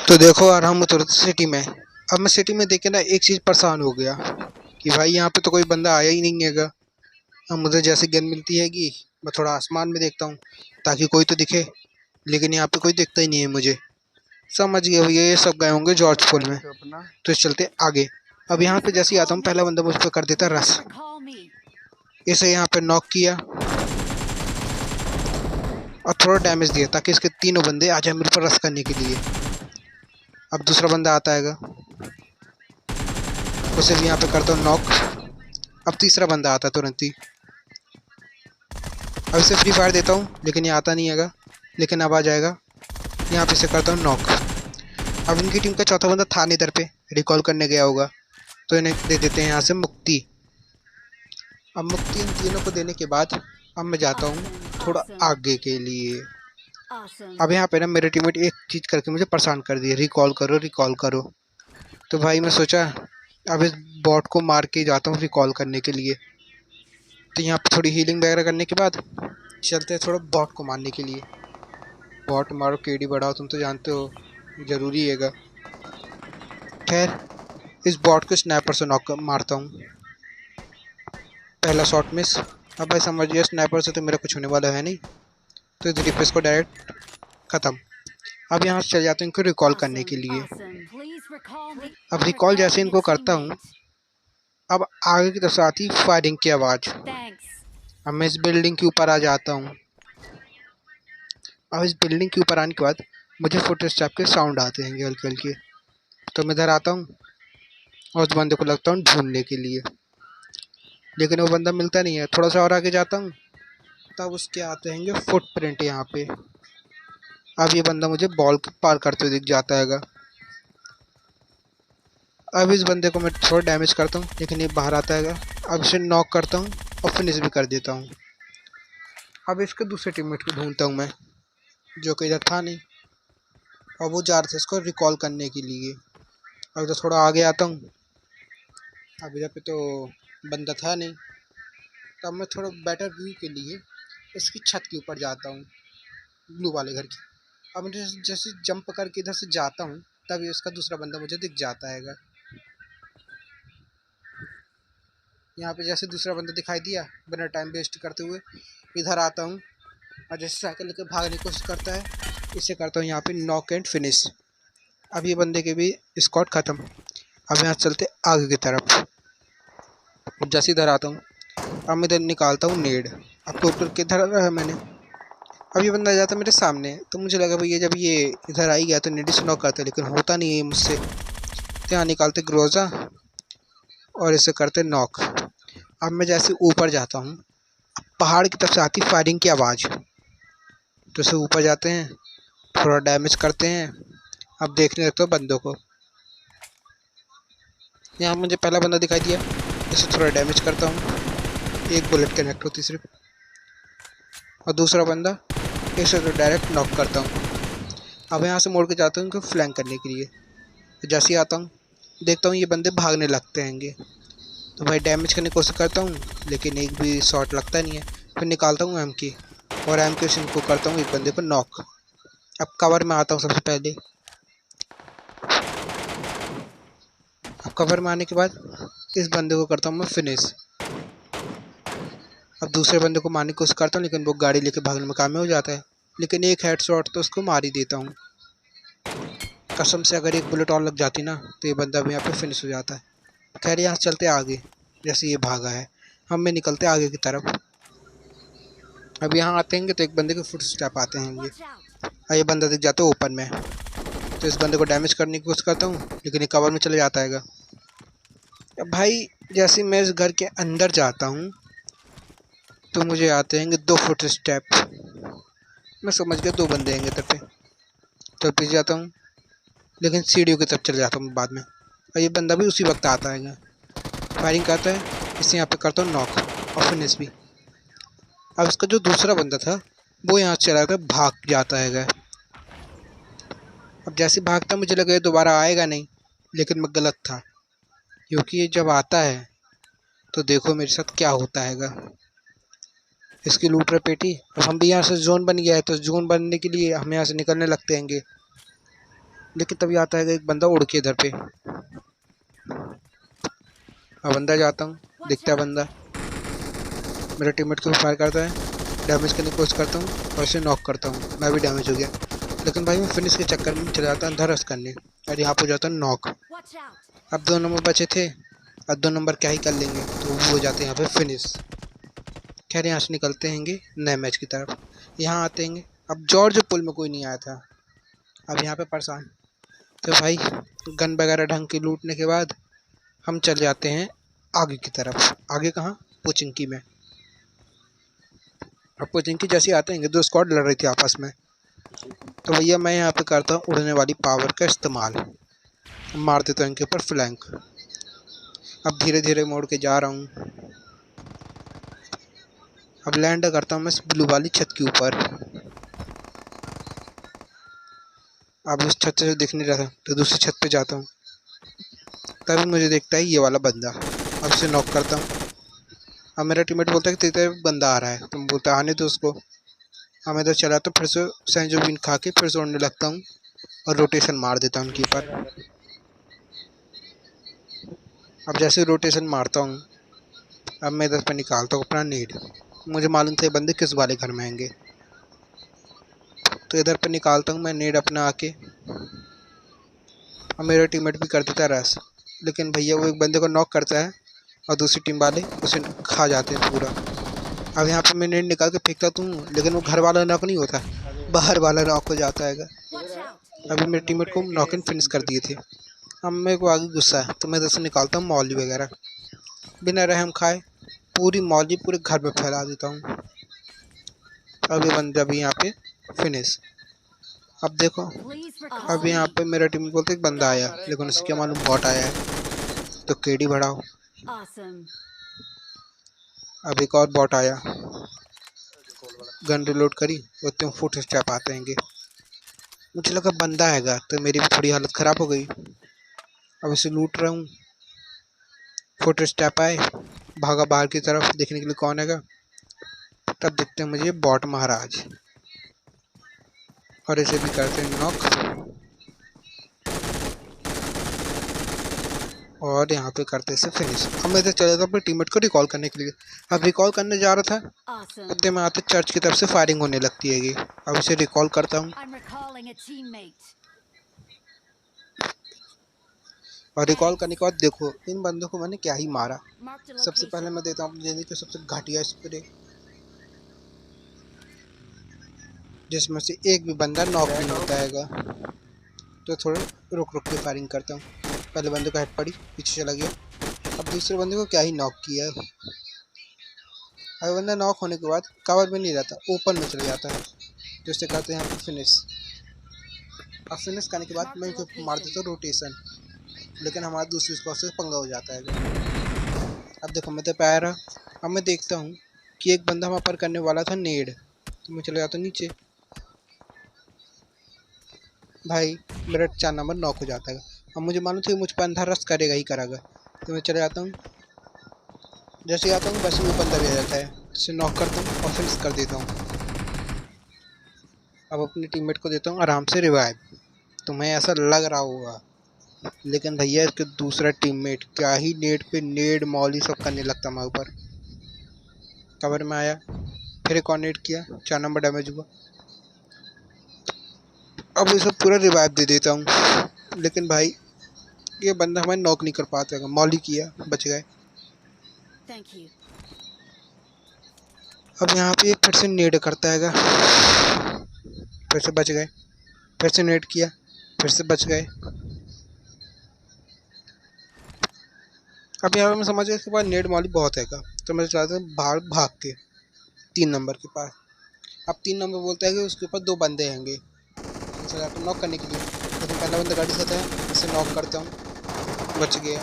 तो देखो यार, हम उतरे थे सिटी में। अब मैं सिटी में देख के ना एक चीज़ परेशान हो गया कि भाई यहाँ पे तो कोई बंदा आया ही नहीं हैगा। अब मुझे जैसे गन मिलती हैगी, मैं थोड़ा आसमान में देखता हूँ ताकि कोई तो दिखे, लेकिन यहाँ पे कोई दिखता ही नहीं है मुझे। समझ गया भैया, ये सब गए होंगे जॉर्ज फॉल में। तो चलते आगे। अब यहाँ पे जैसे ही आता हूँ, पहला बंदा मुझ पर कर देता रस। इसे यहाँ पे नॉक किया और थोड़ा डैमेज दिया ताकि इसके तीनों बंदे आ जाए मेरे पर रस करने के लिए। अब दूसरा बंदा आता हैगा, उसे भी यहाँ पे करता हूँ नॉक। अब तीसरा बंदा आता है तुरंत ही। अब इसे फ्री फायर देता हूँ, लेकिन ये आता नहीं हैगा, लेकिन अब आ जाएगा। यहाँ पे इसे करता हूँ नॉक। अब इनकी टीम का चौथा बंदा था नहीं इधर पे, रिकॉल करने गया होगा, तो इन्हें दे देते हैं यहाँ से मुक्ति। अब मुक्ति इन तीनों को देने के बाद अब मैं जाता हूँ थोड़ा आगे के लिए। अब यहाँ पे ना मेरे टीममेट एक चीज़ करके मुझे परेशान कर दिया, रिकॉल करो रिकॉल करो। तो भाई मैं सोचा अब इस बॉट को मार के जाता हूँ रिकॉल करने के लिए। तो यहाँ पे थोड़ी हीलिंग वगैरह करने के बाद चलते हैं थोड़ा बॉट को मारने के लिए। बॉट मारो, केडी बढ़ाओ, तुम तो जानते हो ज़रूरी हैगा। खैर, इस बॉट को स्नाइपर से नॉक मारता हूँ। पहला शॉट मिस। अब भाई समझ गया स्नाइपर से तो मेरा कुछ होने वाला है नहीं, तो इस रिपेस को डायरेक्ट ख़त्म। अब यहाँ से चल जाते हैं इनको रिकॉल करने के लिए। अब रिकॉल जैसे इनको करता हूँ, अब आगे की तरफ से आती फायरिंग की आवाज़। अब मैं इस बिल्डिंग के ऊपर आ जाता हूँ। अब इस बिल्डिंग के ऊपर आने के बाद मुझे फुटस्टेप के साउंड आते हैं हल्के हल्के। तो मैं इधर आता हूँ और उस बंदे को लगता हूँ ढूंढने के लिए, लेकिन वो बंदा मिलता नहीं है। थोड़ा सा और आगे जाता हूँ, तब उसके आते हैं फुटप्रिंट यहाँ पे। अब ये बंदा मुझे बॉल पार करते हुए दिख जाता हैगा। अब इस बंदे को मैं थोड़ा डैमेज करता हूँ, लेकिन ये बाहर आता हैगा। अब इसे नॉक करता हूँ और फिनिश भी कर देता हूँ। अब इसके दूसरे टीममेट को ढूंढता हूँ मैं, जो कि इधर था नहीं, और वो जा रहे थे इसको रिकॉल करने के लिए। अब इधर थोड़ा आगे आता हूँ। अब इधर पे तो बंदा था नहीं, तब मैं थोड़ा बेटर व्यू के लिए इसकी छत के ऊपर जाता हूँ, ब्लू वाले घर की। अब मुझे जैसे जंप करके इधर से जाता हूँ, तभी उसका दूसरा बंदा मुझे दिख जाता हैगा। यहाँ पे जैसे दूसरा बंदा दिखाई दिया, बिना टाइम वेस्ट करते हुए इधर आता हूँ, और जैसे साइकिल लेकर भागने की कोशिश करता है, इसे करता हूँ यहाँ पे नॉक एंड फिनिश। अब ये बंदे के भी स्क्वाड ख़त्म। अब यहाँ चलते आगे की तरफ। अब जैसे इधर आता हूँ, अब मैं इधर निकालता हूँ नेड। अब टोटल किधर रहा मैंने। अब ये बंदा आ जाता है मेरे सामने, तो मुझे लगा भैया जब ये इधर आ ही गया तो नेड से नॉक करते, लेकिन होता नहीं है मुझसे। तो यहाँ निकालते ग्रोजा और इसे करते नॉक। अब मैं जैसे ऊपर जाता हूँ, पहाड़ की तरफ से आती फायरिंग की आवाज़। तो इसे ऊपर जाते हैं, थोड़ा डैमेज करते हैं। अब देखने लगता हूँ बंदों को। यहाँ मुझे पहला बंदा दिखाई दिया, इसे थोड़ा डैमेज करता हूँ, एक बुलेट कनेक्ट होती सिर्फ। और दूसरा बंदा, इसे तो डायरेक्ट नॉक करता हूँ। अब यहाँ से मोड़ के जाता हूँ इनको फ्लैंक करने के लिए। जैसे ही आता हूँ, देखता हूँ ये बंदे भागने लगते हैंगे, तो भाई डैमेज करने की कोशिश करता हूँ, लेकिन एक भी शॉट लगता नहीं है। फिर निकालता हूँ एम की, और एम के को करता हूँ एक बंदे को नॉक। अब कवर में आता हूँ सबसे पहले। अब कवर में आने के बाद इस बंदे को करता हूँ मैं फिनिश। अब दूसरे बंदे को मारने की कोशिश करता हूँ, लेकिन वो गाड़ी लेके भागने में कामयाब हो जाता है, लेकिन एक हेड शॉट तो उसको मार ही देता हूँ। कसम से अगर एक बुलेट और लग जाती ना, तो ये बंदा भी यहाँ पे फिनिश हो जाता है। खैर यहाँ चलते आगे। जैसे ये भागा है, हम में निकलते आगे की तरफ। अब यहाँ आते हैं तो एक बंदे के फुट स्टेप आते हैं, ये बंदा दिख जाता है ओपन में। तो इस बंदे को डैमेज करने की कोशिश करता हूँ, लेकिन ये कवर में चले जाता है। अब भाई जैसे मैं इस घर के अंदर जाता हूँ, तो मुझे आते हैं 2 फुट स्टेप। मैं समझ गया 2 बंदे हैं इधर पे। तो पीछे जाता हूँ, लेकिन सीढ़ियों की तरफ चले जाता हूँ बाद में, और ये बंदा भी उसी वक्त आता है। फायरिंग करता है, इसे यहाँ पे करता हूँ नॉक और फिनिश भी। अब इसका जो दूसरा बंदा था, वो यहाँ से चला कर भाग जाता है। अब जैसे भागता मुझे लगा ये दोबारा आएगा नहीं, लेकिन मैं गलत था, क्योंकि ये जब आता है तो देखो मेरे साथ क्या होता हैगा। इसकी लूट रहे पेटी। अब हम भी यहाँ से जोन बन गया है, तो जोन बनने के लिए हम यहाँ से निकलने लगते हैंगे। लेकिन तभी आता है एक बंदा उड़ के इधर पे। अब अंदर जाता हूँ, दिखता है बंदा, मेरे टीममेट को भी फायर करता है, डैमेज करने की कोशिश करता हूँ और इसे नॉक करता हूँ। मैं भी डैमेज हो गया, लेकिन भाई मैं फिनिश के चक्कर में चला जाता अंदर रश करने और यहाँ पर जाता नॉक। अब 2 नंबर बचे थे, अब 2 नंबर क्या ही कर लेंगे, तो वो हो जाते हैं यहाँ पे फिनिश। खैर यहाँ से निकलते हैंगे नए मैच की तरफ। यहाँ आते हैंगे, अब जॉर्ज पुल में कोई नहीं आया था, अब यहाँ पे परेशान। तो भाई गन वगैरह ढंग की लूटने के बाद हम चल जाते हैं आगे की तरफ। आगे कहाँ? पोचिंकी में। अब पोचिंकी जैसे आते हैं 2 स्क्वाड लड़ रही थी आपस में, तो भैया मैं यहाँ पे करता हूँ उड़ने वाली पावर का इस्तेमाल, मार देता हूँ इनके ऊपर फ्लैंक। अब धीरे धीरे मोड़ के जा रहा हूँ, अब लैंड करता हूँ मैं इस ब्लू वाली छत के ऊपर। अब उस छत से दिख नहीं रहा था तो दूसरी छत पे जाता हूँ, तभी मुझे देखता है ये वाला बंदा। अब इसे नॉक करता हूँ। अब मेरा टीममेट बोलता है कि तेरे बंदा आ रहा है, तो मैं बोलता है आने दो उसको। अब मैं इधर चला तो फिर से सैंजोबिन खा के फिर से उड़ने लगता हूँ और रोटेशन मार देता हूँ उनके ऊपर। अब जैसे रोटेशन मारता हूँ, अब मैं इधर पे निकालता हूँ अपना नीड। मुझे मालूम था ये बंदे किस वाले घर में आएंगे, तो इधर पे निकालता हूँ मैं नीड अपना आके। अब मेरा टीममेट भी कर देता है रस, लेकिन भैया वो एक बंदे को नॉक करता है और दूसरी टीम वाले उसे खा जाते हैं पूरा। अब यहाँ पे मैं नीड निकाल के फेंकता तो हूँ, लेकिन वो घर वाला नॉक नहीं होता, बाहर वाला नॉक हो जाता है। अभी मेरे टीममेट को नॉक इन फिनिश कर दिए थे। अब मेरे को आगे गुस्सा है, तो मैं इधर से निकालता हूँ मौली वगैरह, बिना रहम खाए पूरी मौली पूरे घर में फैला देता हूँ। अब ये बंदा भी यहाँ पे फिनिश। अब देखो, अब यहाँ पे मेरा टीम बोलते एक बंदा आया, लेकिन उसके क्या मालूम बॉट आया है, तो केडी बढ़ाओ। अब एक और बॉट आया, गन रिलोड करी, उतने फुट स्टेप आते हैंगे, मुझे लगा बंदा आएगा, तो मेरी भी थोड़ी हालत ख़राब हो गई। अब इसे लूट रहा हूँ, फुट स्टेप आए, भागा बाहर की तरफ देखने के लिए कौन आएगा, तब देखते हैं मुझे बॉट महाराज, और इसे भी करते हैं नॉक। और यहाँ पे करते इसे फिनिश। अब मैं इधर चले जाता अपने टीममेट को रिकॉल करने के लिए। अब रिकॉल करने जा रहा था, उतने में आते चर्च की तरफ से फायरिंग होने लगती हैगी। अब इसे रिकॉल करता हूँ, और रिकॉल करने के बाद देखो इन बंदों को मैंने क्या ही मारा। सबसे पहले मैं देता हूँ अपनी जिंदगी का सबसे घटिया स्प्रे, जिसमें से एक भी बंदा नॉक नहीं होता हैगा। तो थोड़े रुक रुक के फायरिंग करता हूँ। पहले बंदे को हेड पड़ी, पीछे चला गया। अब दूसरे बंदे को क्या ही नॉक किया। अब बंदा नॉक होने के बाद कवर में नहीं रहता, ओपन में चला जाता है, जिससे कहते हैं यहाँ पर फिनिश। अब फिनिश करने के बाद मैं इनको मार देता हूँ रोटेशन, लेकिन हमारा दूसरी स्क्वाड से पंगा हो जाता है। अब देखो मैं तो पैर रहा। अब मैं देखता हूँ कि एक बंदा वहाँ पर करने वाला था नेड, तो मैं चला जाता हूँ नीचे। भाई मेरा 4 नंबर नॉक हो जाता है। अब मुझे मालूम था मुझ पर अंधा रस करेगा ही करेगा, तो मैं चले जाता हूँ। जैसे आता हूँ वैसे वो बंदा भी आ जाता है, उसे नॉक करता हूँ और फिनिश कर देता हूँ। अब अपने टीममेट को देता हूँ आराम से रिवाइव। तुम्हें ऐसा लग रहा होगा, लेकिन भैया इसके दूसरा टीममेट क्या ही नेट पे नेड मॉली सब करने लगता मैं ऊपर। कवर में आया, फिर एक और नेट किया, 4 नंबर डैमेज हुआ। अब ये सब पूरा रिवाइव दे देता हूँ, लेकिन भाई ये बंदा हमें नॉक नहीं कर पाता है। मॉली किया, बच गए। अब यहाँ पे फिर से नेड करता है, फिर से बच गए, फिर से नेड किया, फिर से बच गए। अब यहाँ पे मैं समझ गया इसके पास नेड मॉली बहुत है का, तो मैं चाहता हूँ भाग भाग के 3 नंबर के पास। अब 3 नंबर बोलता है कि उसके ऊपर 2 बंदे हैंगे, तो जाता हूँ नॉक करने के लिए, लेकिन पहला बंदा गाड़ी से आता है, इसे नॉक करता हूँ, बच गया।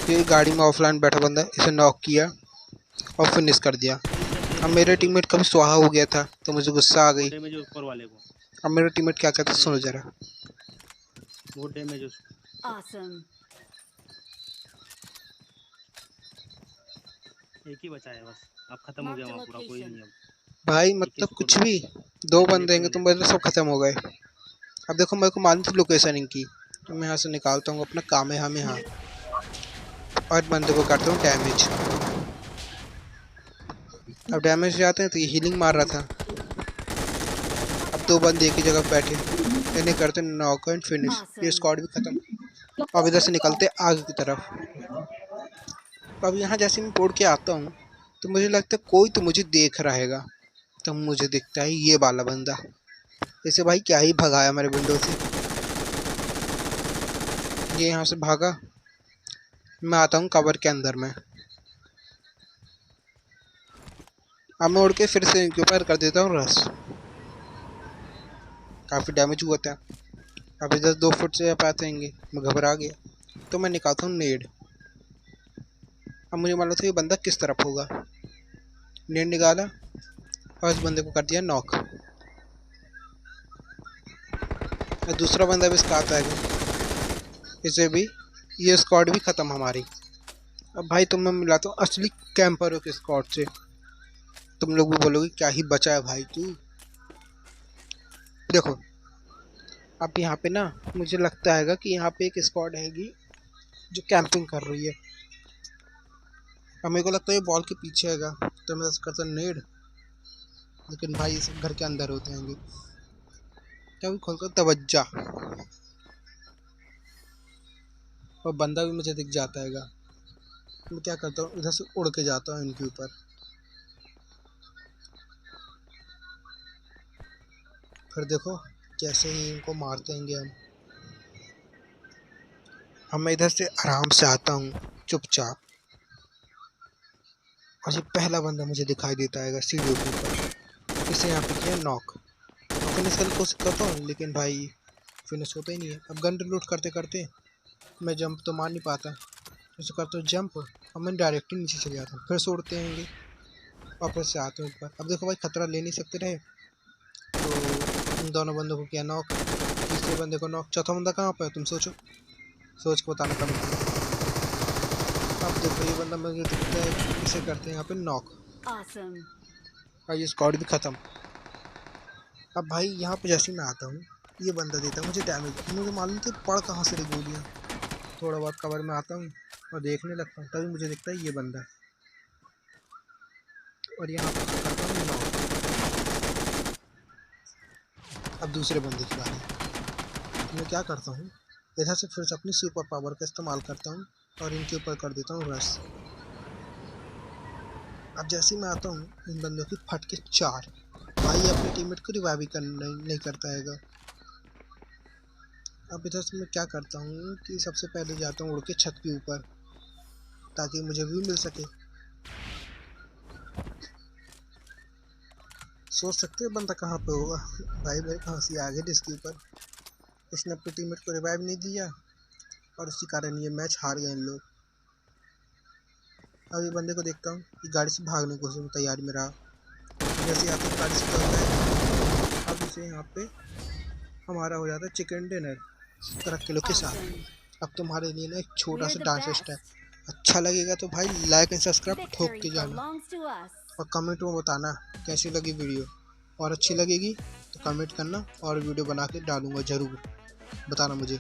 ये गाड़ी में ऑफलाइन बैठा बंदा, इसे नॉक किया और फिनिश कर दिया। अब मेरे टीममेट का भी स्वाहा हो गया था, तो मुझे गुस्सा आ गई। अब मेरा टीममेट क्या कहता है सुनो जरा। एक ही बचा है बस, अब खत्म हो गया वहाँ पूरा, कोई नहीं अब। भाई मतलब कुछ भी, दो बंदे हैं तो मतलब सब खत्म हो गए। अब देखो मेरे को मालूम थी लोकेशन इनकी, तो मैं यहाँ से निकालता हूँ अपना काम है हमें यहाँ, और बंदे को करता हूँ डैमेज। अब डैमेज जाते हैं तो ये हीलिंग मार रहा था। अब दो बंदे एक ही जगह बैठे, इन्हें करते नॉक एंड फिनिश। ये Awesome. स्क्वाड भी खत्म। अब इधर से निकलते आगे की तरफ। अब यहाँ जैसे मैं तोड़ के आता हूँ तो मुझे लगता है कोई तो मुझे देख रहा हैगा। तो मुझे दिखता है ये वाला बंदा। इसे भाई क्या ही भगाया मेरे विंडो से। ये यहाँ से भागा। मैं आता हूँ कवर के अंदर में। अब मैं उड़ के फिर से इनके ऊपर कर देता हूँ रश। काफ़ी डैमेज हुआ था। अब इधर 2 फुट से आप आते होंगे, मैं घबरा गया तो मैं निकालता हूँ नेड। अब मुझे मालूम था ये बंदा किस तरफ होगा। नेड निकाला और इस बंदे को कर दिया नॉक। और दूसरा बंदा भी इसका आता है, इसे भी। ये स्क्वाड भी ख़त्म हमारी। अब भाई तुम मैं मिलाता हूँ असली कैंपरों के स्क्वाड से। तुम लोग भी बोलोगे क्या ही बचा है भाई तू। देखो अब यहाँ पे ना मुझे लगता है कि यहाँ पे एक स्क्वाड हैगी जो कैंपिंग कर रही है। अब मेरे को लगता है ये बॉल के पीछे हैगा, तो मैं करता नेड। लेकिन भाई ये सब घर के अंदर होते हैं। क्या खोल कर तवज्जा, और बंदा भी मुझे दिख जाता हैगा। मैं क्या करता हूँ इधर से उड़ के जाता हूँ इनके ऊपर। फिर देखो कैसे ही इनको मारते हैं हम। मैं इधर से आराम से आता हूँ चुपचाप, और ये पहला बंदा मुझे दिखाई देता है सीढ़ियों के ऊपर। इसे यहाँ पे किया नॉक। फिनिश करने की कोशिश करता हूँ लेकिन भाई फिनिश होता ही नहीं है। अब गन रिलोड करते करते मैं जंप तो मार नहीं पाता, जैसे करता हूँ जंप और मैं डायरेक्ट ही नीचे चले जाता हूँ। फिर से उड़ते हैं और फिर से आते हैं ऊपर। अब देखो भाई खतरा ले नहीं सकते रहे, तो इन दोनों बंदों को किया नॉक, तीसरे बंदे को नॉक। चौथा बंदा कहाँ पर है तुम सोचो, सोच के बताना कमेंट। अब देखो ये बंदा मुझे दिखता है, इसे करते हैं यहाँ पे नॉक। Awesome. और ये स्क्वाड भी खत्म। अब भाई यहाँ पे जैसे ही मैं आता हूँ ये बंदा देता है मुझे डैमेज। मुझे मालूम था पड़ कहाँ से रही गोलियाँ। थोड़ा बहुत कवर में आता हूँ और देखने लगता हूँ, तभी मुझे दिखता है ये बंदा। और यहाँ पे करता हूँ नॉक। अब दूसरे बंदे की बारी। मैं क्या करता हूँ इधर से फिर से अपनी सुपर पावर का इस्तेमाल करता हूँ और इनके ऊपर कर देता हूँ रश। अब जैसे ही मैं आता हूँ इन बंदों की फट के 4। भाई अपने टीममेट को रिवाइव नहीं करता हैगा। अब इधर से मैं क्या करता हूँ कि सबसे पहले जाता हूँ उड़ के छत के ऊपर, ताकि मुझे व्यू मिल सके। सोच सकते हो बंदा कहाँ पे होगा। भाई मेरे हंसी आ गई इसके ऊपर। इसने अपने टीममेट को रिवाइव नहीं दिया और उसी कारण ये मैच हार गए इन लोग। अब ये बंदे को देखता हूँ कि गाड़ी से भागने की कोशिश में तैयारी में रहा। जैसे आते हैं गाड़ी से चलता है। अब इसे यहाँ पे हमारा हो जाता है चिकन डिनर 17 किलो के Awesome. साथ। अब तुम्हारे लिए ना एक छोटा We're सा the डांस best. स्टेप अच्छा लगेगा तो भाई लाइक एंड सब्सक्राइब ठोक Victory के जाना। belongs to us. और कमेंट में बताना कैसी लगी वीडियो, और अच्छी लगेगी तो कमेंट करना और वीडियो बना के डालूंगा ज़रूर, बताना मुझे।